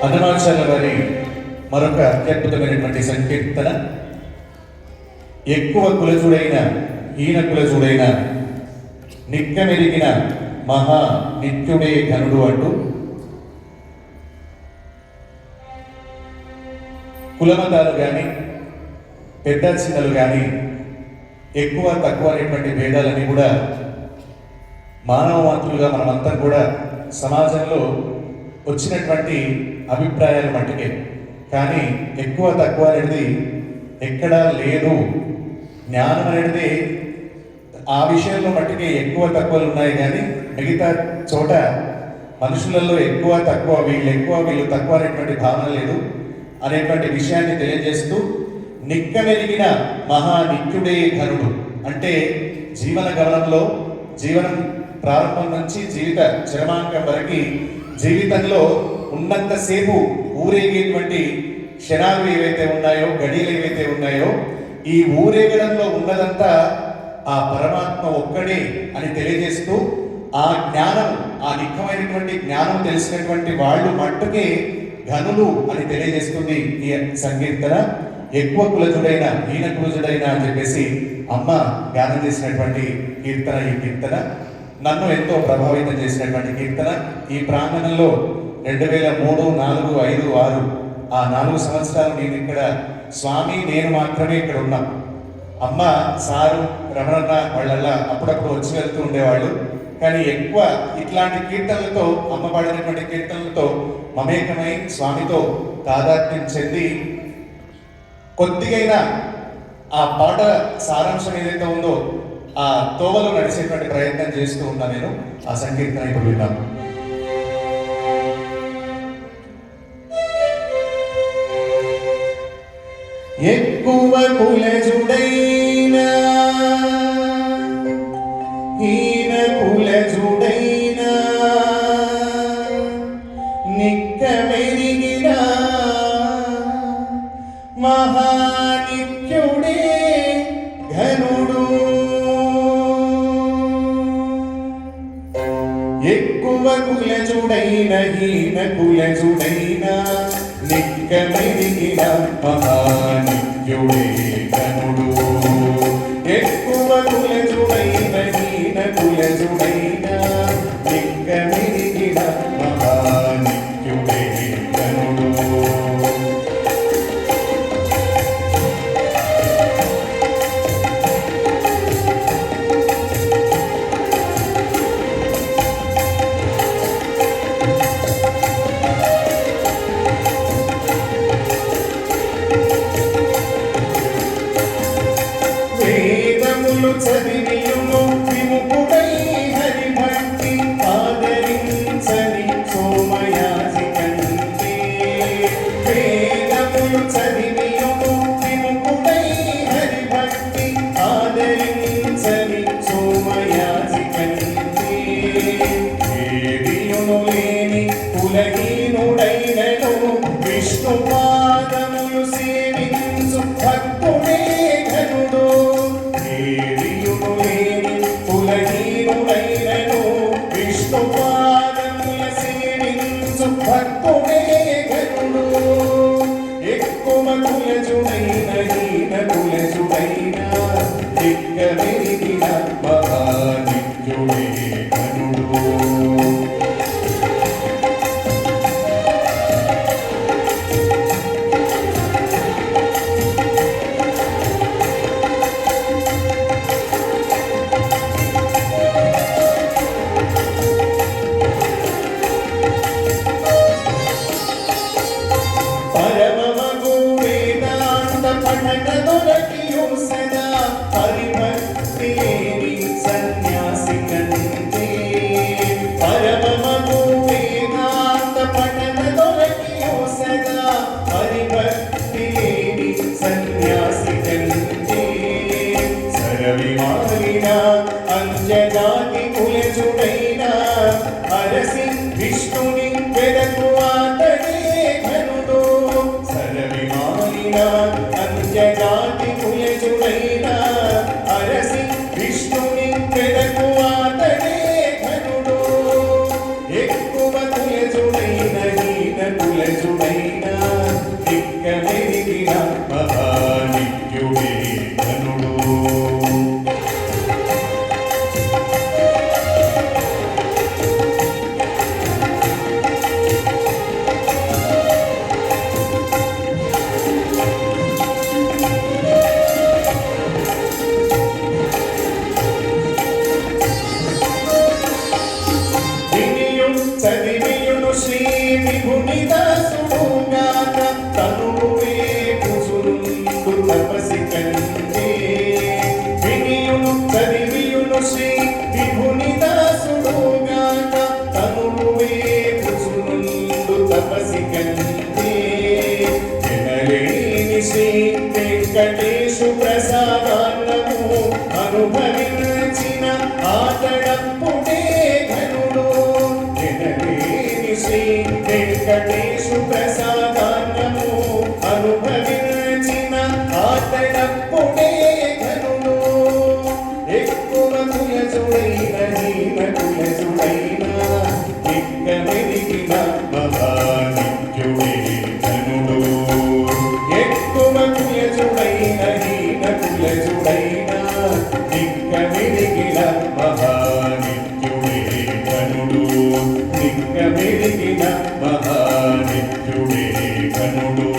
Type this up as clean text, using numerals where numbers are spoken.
అన్నమాచార్య వారి మరొక అత్యద్భుతమైనటువంటి సంకీర్తన, ఎక్కువ కులజుడైన హీన కులజుడైన నిక్కమెరిగిన మహా నిత్యుడే ఘనుడు అంటూ కులమతాలు కానీ పెద్ద చిన్నలు కానీ ఎక్కువ తక్కువ అనేటువంటి భేదాలన్నీ కూడా మానవ మాతృలుగా మనమంతా కూడా సమాజంలో వచ్చినటువంటి అభిప్రాయాలు మట్టుకే, కానీ ఎక్కువ తక్కువ అనేది ఎక్కడా లేదు. జ్ఞానం అనేది ఆ విషయంలో మట్టుకే ఎక్కువ తక్కువలు ఉన్నాయి, కానీ మిగతా చోట మనుషులలో ఎక్కువ తక్కువ, వీళ్ళు తక్కువ అనేటువంటి భావన లేదు అనేటువంటి విషయాన్ని తెలియజేస్తూ, నిక్కమెరిగిన మహానిత్యుడే ఘనుడు అంటే జీవన గమనంలో, జీవనం ప్రారంభం నుంచి జీవిత చరమాంకం వరకు జీవితంలో ఉన్నంతసేపు ఊరేగేటువంటి క్షణాలు ఏవైతే ఉన్నాయో, గడియలు ఏవైతే ఉన్నాయో, ఈ ఊరేగడంలో ఉన్నదంతా ఆ పరమాత్మ ఒక్కడే అని తెలియజేస్తూ, ఆ జ్ఞానం, ఆ నిఖమైనటువంటి జ్ఞానం తెలిసినటువంటి వాళ్ళు మట్టుకే ఘనులు అని తెలియజేస్తుంది ఈ సంకీర్తన. ఎక్కువ కులజుడైన హీన కులజుడైన అని చెప్పేసి అమ్మ గానం చేసినటువంటి కీర్తన ఈ కీర్తన. నన్ను ఎంతో ప్రభావితం చేసినటువంటి కీర్తన. ఈ ప్రాంగణంలో 2003, 4, 5, 6 ఆ 4 సంవత్సరాలు నేను ఇక్కడ, స్వామి నేను మాత్రమే ఇక్కడ ఉన్నాం. అమ్మ, సారు, రమణన్న వాళ్ళల్లా అప్పుడప్పుడు వచ్చి వెళ్తూ ఉండేవాళ్ళు. కానీ ఎక్కువ ఇట్లాంటి కీర్తనలతో, అమ్మ పాడినటువంటి కీర్తనలతో మమేకమై స్వామితో తాదాత్మ్యం చెంది కొద్దిగైనా ఆ పాట సారాంశం ఏదైతే ఉందో ఆ తోవలో నడిచేటువంటి ప్రయత్నం చేస్తూ ఉన్నా నేను. ఆ సంకీర్తన ఇప్పుడు విన్నాను. ఎక్కువ కులజుడైనా హీన కులజుడైనా నిక్కమెరిగిన మహానిత్యుడే ఘనుడు. ఎక్కువ కులజుడైన హీన కులజుడైన నిక్కమెరిగిన మహానిత్యుడే ఘనుడు. ఎక్కువ కులజుడైన హీన కులజుడైన నిక్కమెరిగిన మహానిత్యుడే ఘనుడు. చదివియును విముఖుడై హరిభక్తి ఆదరించని సోమయాజి కంటే. వేదములు చదివియును విముఖుడై హరిభక్తి ఆదరించని సోమయాజి కంటే. దేవియును లేని కులహీనుడైనను విష్ణు పాదములు సేవించు భక్తుడే ఘనుడు. కులహీనుడైనను విష్ణు పాదముల సేవించు భక్తుడే ఘనుడు. ఎక్కువ కులజుడైన హీన కులజుడైన నిక్కమెరిగిన మహానిత్యుడే ఘనుడు. వెంకటేశు ప్రసాదాన్నము అనుభవించిన ఆతడప్పుడే ఘనుడు ఎక్కువ కులజుడైన హీన కులజుడైన దిక్క వెలిగిన మహానిత్యుడే ఘనుడు ఎక్కువ కులజుడైన హీన కులజుడైన దిక్క వెలిగిన మహానిత్యుడే ఘనుడు దిక్క వెలిగిన మహానిత్యుడే ఘనుడు